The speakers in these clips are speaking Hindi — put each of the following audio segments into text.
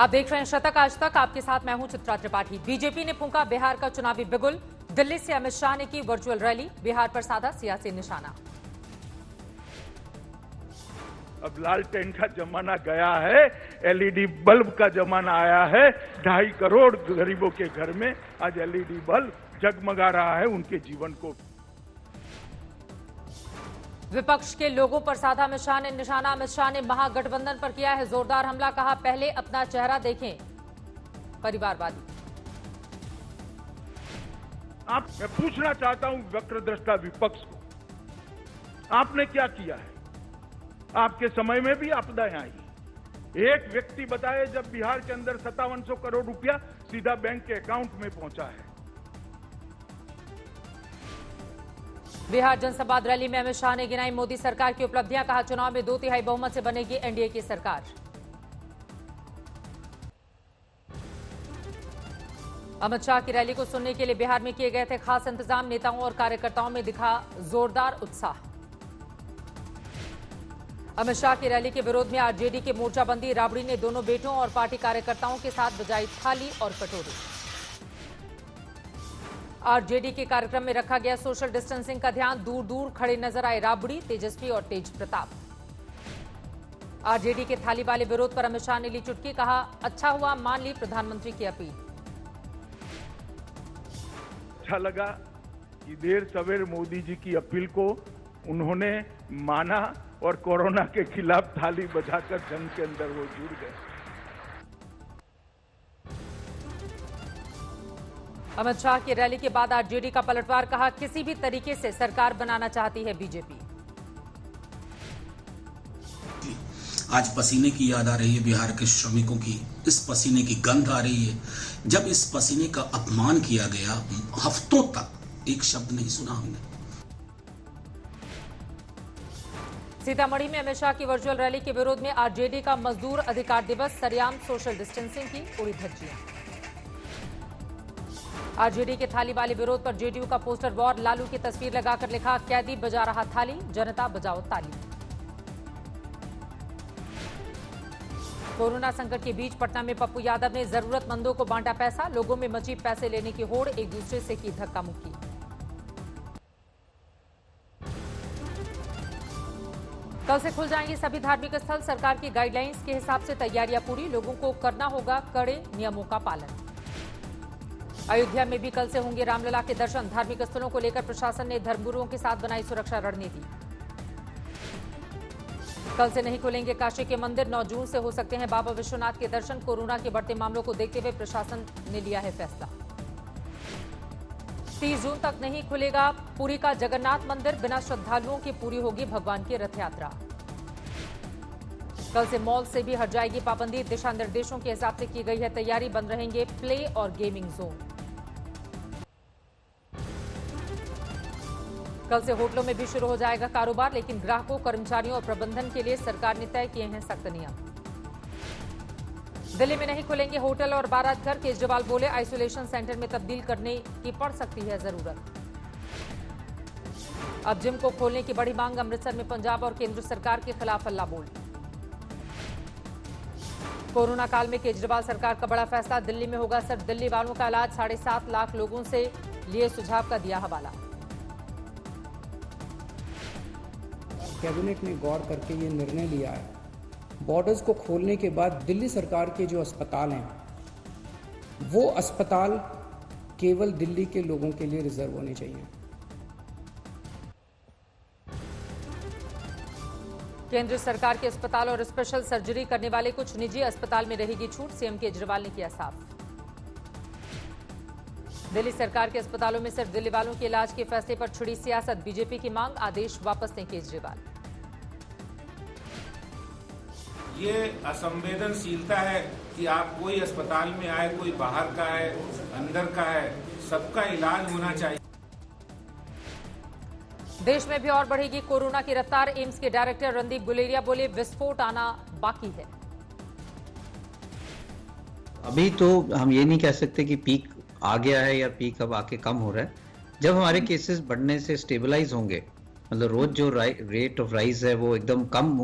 आप देख रहे हैं शतक आज तक, आपके साथ मैं हूं चित्रा त्रिपाठी। बीजेपी ने फूंका बिहार का चुनावी बिगुल। दिल्ली से अमित शाह ने की वर्चुअल रैली, बिहार पर साधा सियासी निशाना। अब लालटेन का जमाना गया है, एलईडी बल्ब का जमाना आया है। 2.5 करोड़ गरीबों के घर में आज एलईडी बल्ब जगमगा रहा है उनके जीवन को। विपक्ष के लोगों पर साधा अमित शाह ने निशाना। अमित शाह ने महागठबंधन पर किया है जोरदार हमला, कहा पहले अपना चेहरा देखें परिवारवादी। मैं पूछना चाहता हूं वक्रदृष्टा विपक्ष को, आपने क्या किया है? आपके समय में भी आपदाएं आई। एक व्यक्ति बताए जब बिहार के अंदर 5700 करोड़ रुपया सीधा बैंक के अकाउंट में पहुंचा है। बिहार जनसंवाद रैली में अमित शाह ने गिनाई मोदी सरकार की उपलब्धियां, कहा चुनाव में 2/3 बहुमत से बनेगी एनडीए की सरकार। अमित शाह की रैली को सुनने के लिए बिहार में किए गए थे खास इंतजाम। नेताओं और कार्यकर्ताओं में दिखा जोरदार उत्साह। अमित शाह की रैली के विरोध में आरजेडी की मोर्चाबंदी। राबड़ी ने दोनों बेटों और पार्टी कार्यकर्ताओं के साथ बजाई थाली और कटोरे। आरजेडी के कार्यक्रम में रखा गया सोशल डिस्टेंसिंग का ध्यान। दूर दूर खड़े नजर आए राबड़ी, तेजस्वी और तेज प्रताप। आरजेडी के थाली वाले विरोध पर अमित शाह ने ली चुटकी, कहा अच्छा हुआ मान ली प्रधानमंत्री की अपील। अच्छा लगा कि देर सवेर मोदी जी की अपील को उन्होंने माना और कोरोना के खिलाफ थाली बजाकर जंग के अंदर वो जुड़ गए। अमित शाह की रैली के बाद आरजेडी का पलटवार, कहा किसी भी तरीके से सरकार बनाना चाहती है बीजेपी। आज पसीने की याद आ रही है बिहार के श्रमिकों की, इस पसीने की गंध आ रही है। जब इस पसीने का अपमान किया गया, हफ्तों तक एक शब्द नहीं सुना हमने। सीतामढ़ी में अमित शाह की वर्चुअल रैली के विरोध में आरजेडी का मजदूर अधिकार दिवस, सरेआम सोशल डिस्टेंसिंग की उड़ी धज्जियां। आरजेडी के थाली वाले विरोध पर जेडीयू का पोस्टर वॉर, लालू की तस्वीर लगाकर लिखा कैदी बजा रहा थाली, जनता बजाओ ताली। कोरोना संकट के बीच पटना में पप्पू यादव ने जरूरतमंदों को बांटा पैसा। लोगों में मची पैसे लेने की होड़, एक दूसरे से की धक्का मुक्की। कल से खुल जाएंगे सभी धार्मिक स्थल, सरकार की गाइडलाइंस के हिसाब से तैयारियां पूरी। लोगों को करना होगा कड़े नियमों का पालन। अयोध्या में भी कल से होंगे रामलला के दर्शन। धार्मिक स्थलों को लेकर प्रशासन ने धर्मगुरुओं के साथ बनाई सुरक्षा रणनीति। कल से नहीं खुलेंगे काशी के मंदिर, 9 जून से हो सकते हैं बाबा विश्वनाथ के दर्शन। कोरोना के बढ़ते मामलों को देखते हुए प्रशासन ने लिया है फैसला। 30 जून तक नहीं खुलेगा पुरी का जगन्नाथ मंदिर, बिना श्रद्धालुओं की पूरी होगी भगवान की रथ यात्रा। कल से मॉल से भी हट जाएगी पाबंदी, दिशा निर्देशों के हिसाब से की गई है तैयारी। बंद रहेंगे प्ले और गेमिंग जोन। कल से होटलों में भी शुरू हो जाएगा कारोबार, लेकिन ग्राहकों, कर्मचारियों और प्रबंधन के लिए सरकार ने तय किए हैं सख्त नियम। दिल्ली में नहीं खुलेंगे होटल और बारात घर, केजरीवाल बोले आइसोलेशन सेंटर में तब्दील करने की पड़ सकती है जरूरत। अब जिम को खोलने की बड़ी मांग, अमृतसर में पंजाब और केंद्र सरकार के खिलाफ हल्ला बोल। कोरोना काल में केजरीवाल सरकार का बड़ा फैसला, दिल्ली में होगा सिर्फ दिल्ली वालों का इलाज। 7.5 लाख लोगों से लिए सुझाव का दिया हवाला। कैबिनेट ने गौर करके ये निर्णय लिया है, बॉर्डर्स को खोलने के बाद दिल्ली सरकार के जो अस्पताल हैं वो अस्पताल केवल दिल्ली के लोगों के लिए रिजर्व होने चाहिए। केंद्र सरकार के अस्पताल और स्पेशल सर्जरी करने वाले कुछ निजी अस्पताल में रहेगी छूट, सीएम केजरीवाल ने किया साफ। दिल्ली सरकार के अस्पतालों में सिर्फ दिल्ली वालों के इलाज के फैसले पर छिड़ी सियासत, बीजेपी की मांग, आदेश वापस लें केजरीवाल। ये असंवेदनशीलता है कि आप कोई अस्पताल में आए, कोई बाहर का है, अंदर का है, सबका इलाज होना चाहिए। देश में भी और बढ़ेगी कोरोना की रफ्तार, एम्स के डायरेक्टर रणदीप गुलेरिया बोले विस्फोट आना बाकी है। अभी तो हम ये नहीं कह सकते कि पीक आ गया है या पीक अब आके कम हो रहा है। जब हमारे केसेस बढ़ने से स्टेबलाइज होंगे, मतलब रोज जो रेट ऑफ राइज है वो एकदम कम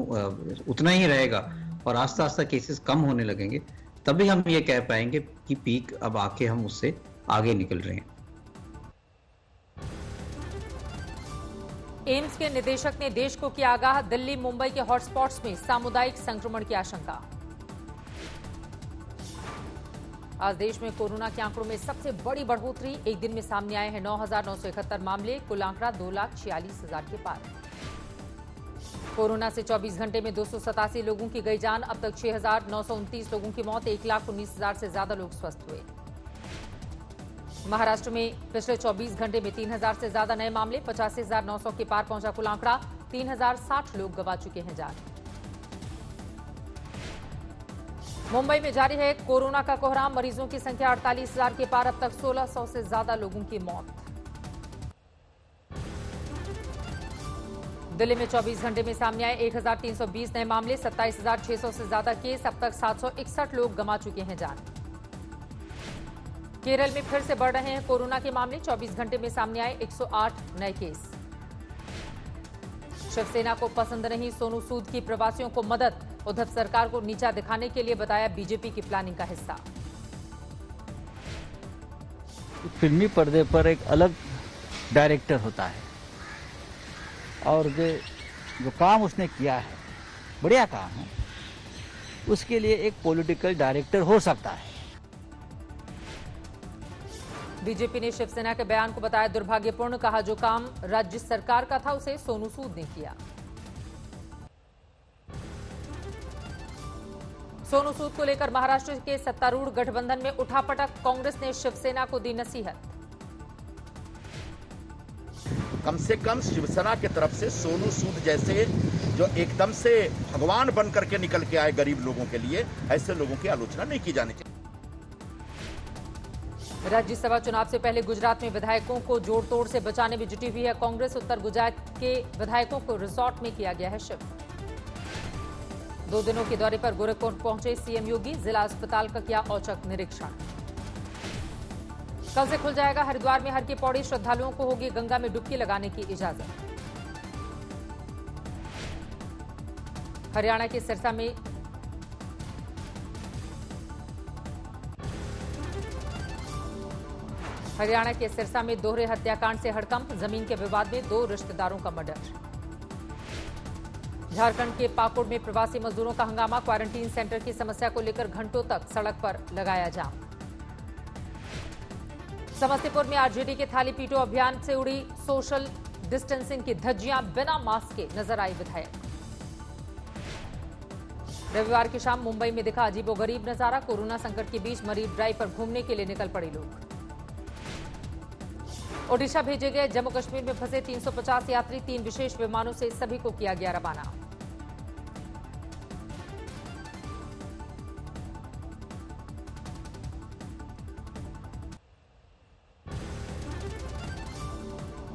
उतना ही रहेगा और आस्ता आस्ता केसेस कम होने लगेंगे, तभी हम ये कह पाएंगे कि पीक अब आके हम उससे आगे निकल रहे हैं। एम्स के निदेशक ने देश को किया आगाह, दिल्ली मुंबई के हॉटस्पॉट्स में सामुदायिक संक्रमण की आशंका। आज देश में कोरोना के आंकड़ों में सबसे बड़ी बढ़ोतरी, एक दिन में सामने आए हैं 9,971 मामले, कुल आंकड़ा 2,46,000 के पार। कोरोना से 24 घंटे में 287 लोगों की गई जान, अब तक 6,929 लोगों की मौत, 1,19,000 से ज्यादा लोग स्वस्थ हुए। महाराष्ट्र में पिछले 24 घंटे में 3,000 से ज्यादा नए मामले, 85,900 के पार पहुंचा कुल आंकड़ा, 3,060 लोग गंवा चुके हैं जान। मुंबई में जारी है कोरोना का कोहराम, मरीजों की संख्या 48,000 के पार, अब तक 1,600 से ज्यादा लोगों की मौत। दिल्ली में 24 घंटे में सामने आए 1,320 नए मामले, 27,600 से ज्यादा केस, अब तक 761 लोग गंवा चुके हैं जान। केरल में फिर से बढ़ रहे हैं कोरोना के मामले, 24 घंटे में सामने आए 108 नए केस। शिवसेना को पसंद नहीं सोनू सूद की प्रवासियों को मदद, उद्धव सरकार को नीचा दिखाने के लिए बताया बीजेपी की प्लानिंग का हिस्सा। फिल्मी पर्दे पर एक अलग डायरेक्टर होता है और जो काम उसने किया है बढ़िया काम है, उसके लिए एक पॉलिटिकल डायरेक्टर हो सकता है। बीजेपी ने शिवसेना के बयान को बताया दुर्भाग्यपूर्ण, कहा जो काम राज्य सरकार का था उसे सोनू सूद ने किया। सोनू सूद को लेकर महाराष्ट्र के सत्तारूढ़ गठबंधन में उठापटक, कांग्रेस ने शिवसेना को दी नसीहत। कम से कम शिवसेना की तरफ से सोनू सूद जैसे जो एकदम से भगवान बन करके निकल के आए गरीब लोगों के लिए, ऐसे लोगों की आलोचना नहीं की जानी चाहिए। राज्यसभा चुनाव से पहले गुजरात में विधायकों को जोड़ तोड़ से बचाने में जुटी हुई है कांग्रेस, उत्तर गुजरात के विधायकों को रिसोर्ट में किया गया है शिफ्ट। 2 दिनों के दौरे पर गोरखपुर पहुंचे सीएम योगी, जिला अस्पताल का किया औचक निरीक्षण। कल से खुल जाएगा हरिद्वार में हर की पौड़ी, श्रद्धालुओं को होगी गंगा में डुबकी लगाने की इजाजत। हरियाणा के सिरसा में दोहरे हत्याकांड से हड़कंप, जमीन के विवाद में 2 रिश्तेदारों का मर्डर। झारखंड के पाकुड़ में प्रवासी मजदूरों का हंगामा, क्वारंटीन सेंटर की समस्या को लेकर घंटों तक सड़क पर लगाया जाम। समस्तीपुर में आरजेडी के थाली पीटो अभियान से उड़ी सोशल डिस्टेंसिंग की धज्जियां, बिना मास्क के नजर आई विधायक। रविवार की शाम मुंबई में दिखा अजीबोगरीब नजारा, कोरोना संकट के बीच मरीन ड्राइव पर घूमने के लिए निकल पड़े लोग। ओडिशा भेजे गए जम्मू कश्मीर में फंसे 350 यात्री, 3 विशेष विमानों से सभी को किया गया रवाना।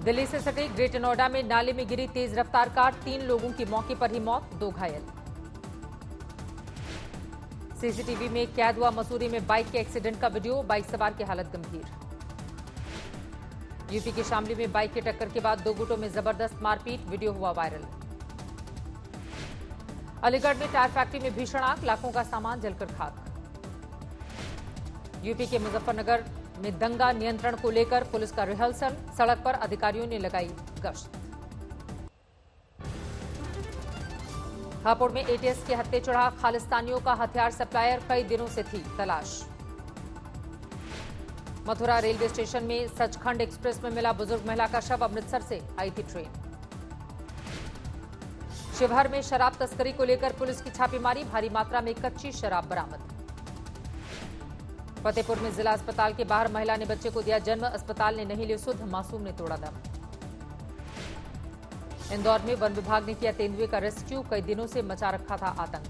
दिल्ली से सटे ग्रेटर नोएडा में नाले में गिरी तेज रफ्तार कार, 3 लोगों की मौके पर ही मौत, 2 घायल। सीसीटीवी में कैद हुआ मसूरी में बाइक के एक्सीडेंट का वीडियो, बाइक सवार की हालत गंभीर। यूपी के शामली में बाइक की टक्कर के बाद 2 गुटों में जबरदस्त मारपीट, वीडियो हुआ वायरल। अलीगढ़ में टायर फैक्ट्री में भीषण आग, लाखों का सामान जलकर खाक। यूपी के मुजफ्फरनगर में दंगा नियंत्रण को लेकर पुलिस का रिहर्सल, सड़क पर अधिकारियों ने लगाई गश्त। हापुड़ में एटीएस के हत्थे चढ़ा खालिस्तानियों का हथियार सप्लायर, कई दिनों से थी तलाश। मथुरा रेलवे स्टेशन में सचखंड एक्सप्रेस में मिला बुजुर्ग महिला का शव, अमृतसर से आई थी ट्रेन। शिवहर में शराब तस्करी को लेकर पुलिस की छापेमारी, भारी मात्रा में कच्ची शराब बरामद। फतेहपुर में जिला अस्पताल के बाहर महिला ने बच्चे को दिया जन्म, अस्पताल ने नहीं ली सुध, मासूम ने तोड़ा दम। इंदौर में वन विभाग ने किया तेंदुए का रेस्क्यू, कई दिनों से मचा रखा था आतंक।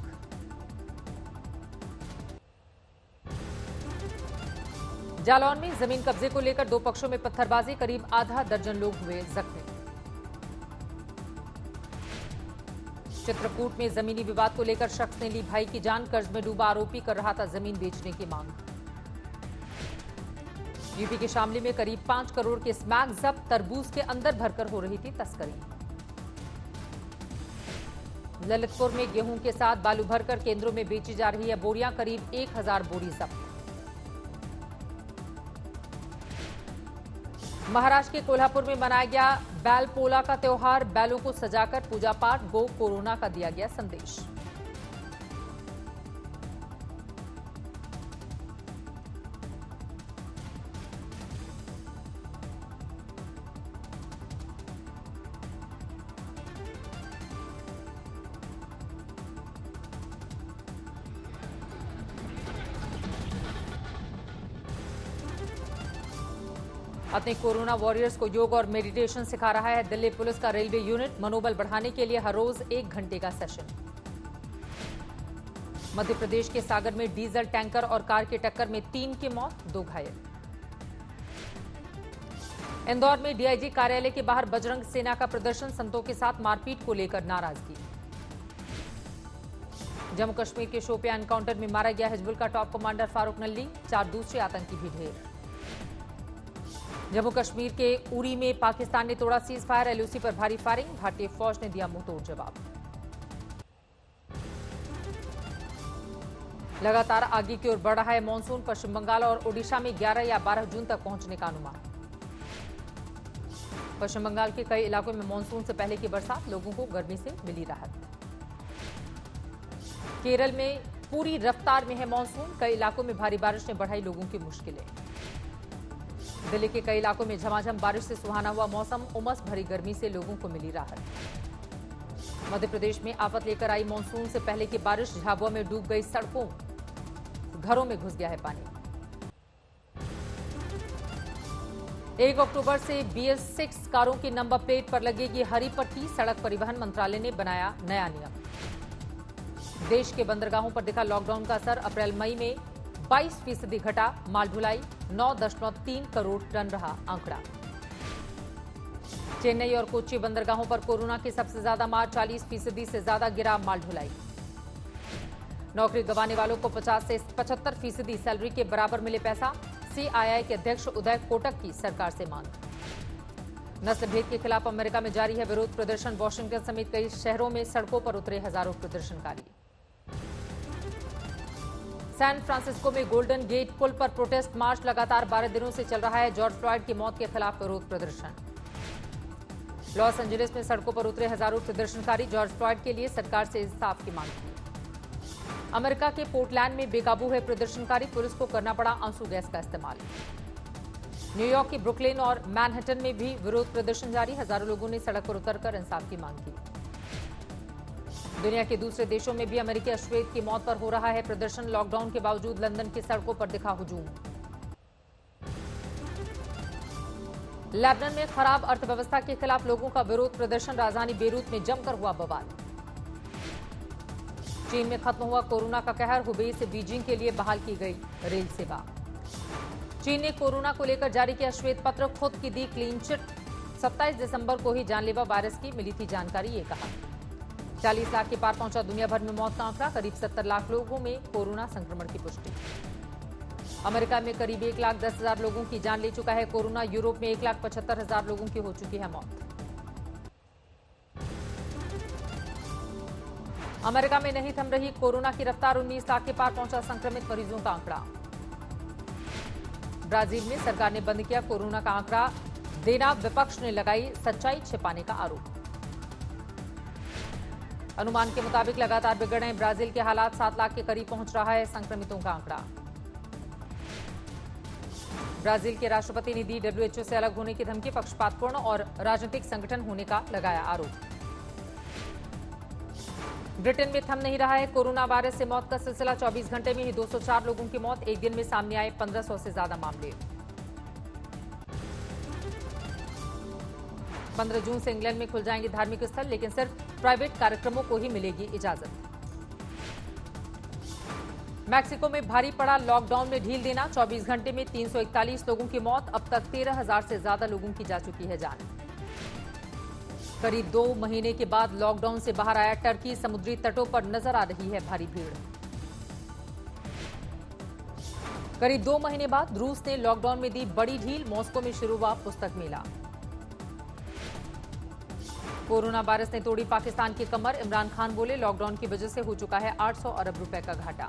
जालौन में जमीन कब्जे को लेकर 2 पक्षों में पत्थरबाजी, करीब आधा दर्जन लोग हुए जख्मी। चित्रकूट में जमीनी विवाद को लेकर शख्स ने ली भाई की जान, कर्ज में डूबा आरोपी कर रहा था जमीन बेचने की मांग। यूपी के शामली में करीब 5 करोड़ के स्मैक जब्त, तरबूज के अंदर भरकर हो रही थी तस्करी। ललितपुर में गेहूं के साथ बालू भरकर केंद्रों में बेची जा रही है बोरियां, करीब 1000 बोरी जब्त। महाराष्ट्र के कोल्हापुर में मनाया गया बैल पोला का त्योहार, बैलों को सजाकर पूजा पाठ, गो कोरोना का दिया गया संदेश। अपने कोरोना वॉरियर्स को योग और मेडिटेशन सिखा रहा है दिल्ली पुलिस का रेलवे यूनिट, मनोबल बढ़ाने के लिए हर रोज 1 घंटे का सेशन। मध्य प्रदेश के सागर में डीजल टैंकर और कार की टक्कर में 3 की मौत, 2 घायल। इंदौर में डीआईजी कार्यालय के बाहर बजरंग सेना का प्रदर्शन, संतों के साथ मारपीट को लेकर नाराजगी। जम्मू कश्मीर के शोपियां एनकाउंटर में मारा गया हिजबुल का टॉप कमांडर फारूक नल्ली, 4 दूसरे आतंकी भी ढेर। जम्मू कश्मीर के उरी में पाकिस्तान ने तोड़ा सीज फायर, एलओसी पर भारी फायरिंग, भारतीय फौज ने दिया मुंहतोड़ जवाब। लगातार आगे की ओर बढ़ रहा है मानसून, पश्चिम बंगाल और ओडिशा में 11 या 12 जून तक पहुंचने का अनुमान। पश्चिम बंगाल के कई इलाकों में मानसून से पहले की बरसात, लोगों को गर्मी से मिली राहत। केरल में पूरी रफ्तार में है मानसून, कई इलाकों में भारी बारिश ने बढ़ाई लोगों की मुश्किलें। दिल्ली के कई इलाकों में झमाझम बारिश से सुहाना हुआ मौसम, उमस भरी गर्मी से लोगों को मिली राहत। मध्य प्रदेश में आफत लेकर आई मानसून से पहले की बारिश, झाबुआ में डूब गई सड़कों, घरों में घुस गया है पानी। 1 अक्टूबर से BS6 कारों की नंबर प्लेट पर लगेगी हरी पट्टी, सड़क परिवहन मंत्रालय ने बनाया नया नियम। देश के बंदरगाहों पर दिखा लॉकडाउन का असर, अप्रैल मई में 22% घटा, माल ढुलाई 9.3 करोड़ टन रहा आंकड़ा। चेन्नई और कोच्चि बंदरगाहों पर कोरोना की सबसे ज्यादा मार, 40% से ज्यादा गिरा माल ढुलाई। नौकरी गंवाने वालों को 50 से 75% सैलरी के बराबर मिले पैसा, CII के अध्यक्ष उदय कोटक की सरकार से मांग। नस्ल भेद के खिलाफ अमेरिका में जारी है विरोध प्रदर्शन, वॉशिंगटन समेत कई शहरों में सड़कों पर उतरे हजारों प्रदर्शनकारी। सैन फ्रांसिस्को में गोल्डन गेट पुल पर प्रोटेस्ट मार्च, लगातार 12 दिनों से चल रहा है जॉर्ज फ्लॉयड की मौत के खिलाफ विरोध प्रदर्शन। लॉस एंजलिस में सड़कों पर उतरे हजारों प्रदर्शनकारी, जॉर्ज फ्लॉयड के लिए सरकार से इंसाफ की मांग की। अमेरिका के पोर्टलैंड में बेकाबू है प्रदर्शनकारी, पुलिस को करना पड़ा आंसू गैस का इस्तेमाल। न्यूयॉर्क की ब्रुकलिन और मैनहट्टन में भी विरोध प्रदर्शन जारी, हजारों लोगों ने सड़क पर उतरकर इंसाफ की मांग की। दुनिया के दूसरे देशों में भी अमेरिकी अश्वेत की मौत पर हो रहा है प्रदर्शन, लॉकडाउन के बावजूद लंदन की सड़कों पर दिखा हुजूम। लेबनान में खराब अर्थव्यवस्था के खिलाफ लोगों का विरोध प्रदर्शन, राजधानी बेरूत में जमकर हुआ बवाल। चीन में खत्म हुआ कोरोना का कहर, हुबेई से बीजिंग के लिए बहाल की गई रेल सेवा। चीन ने कोरोना को लेकर जारी किया श्वेत पत्र, खुद की दी क्लीन चिट। 27 दिसंबर को ही जानलेवा वायरस की मिली थी जानकारी, ये कहा। 40 लाख के पार पहुंचा दुनिया भर में मौत का आंकड़ा, करीब 70 लाख लोगों में कोरोना संक्रमण की पुष्टि। अमेरिका में करीब 1,10,000 लोगों की जान ले चुका है कोरोना, यूरोप में 1,75,000 लोगों की हो चुकी है मौत। अमेरिका में नहीं थम रही कोरोना की रफ्तार, 19 लाख के पार पहुंचा संक्रमित मरीजों का आंकड़ा। ब्राजील में सरकार ने बंद किया कोरोना का आंकड़ा देना, विपक्ष ने लगाई सच्चाई छिपाने का आरोप। अनुमान के मुताबिक लगातार बिगड़ रहे ब्राजील के हालात, 7 लाख के करीब पहुंच रहा है संक्रमितों का आंकड़ा। ब्राजील के राष्ट्रपति ने दी WHO से अलग होने की धमकी, पक्षपातपूर्ण और राजनीतिक संगठन होने का लगाया आरोप। ब्रिटेन में थम नहीं रहा है कोरोना वायरस से मौत का सिलसिला, 24 घंटे में ही 204 लोगों की मौत, एक दिन में सामने आए 1500 से ज्यादा मामले। 15 जून से इंग्लैंड में खुल जाएंगे धार्मिक स्थल, लेकिन सिर्फ प्राइवेट कार्यक्रमों को ही मिलेगी इजाजत। मैक्सिको में भारी पड़ा लॉकडाउन में ढील देना, 24 घंटे में 341 लोगों की मौत, अब तक 13,000 से ज्यादा लोगों की जा चुकी है जान। करीब 2 महीने के बाद लॉकडाउन से बाहर आया टर्की, समुद्री तटों पर नजर आ रही है भारी भीड़। करीब 2 महीने बाद रूस ने लॉकडाउन में दी बड़ी ढील, मॉस्को में शुरू हुआ पुस्तक मेला। कोरोना वायरस ने तोड़ी पाकिस्तान की कमर। इमरान खान बोले लॉकडाउन की वजह से हो चुका है 800 अरब रुपए का घाटा।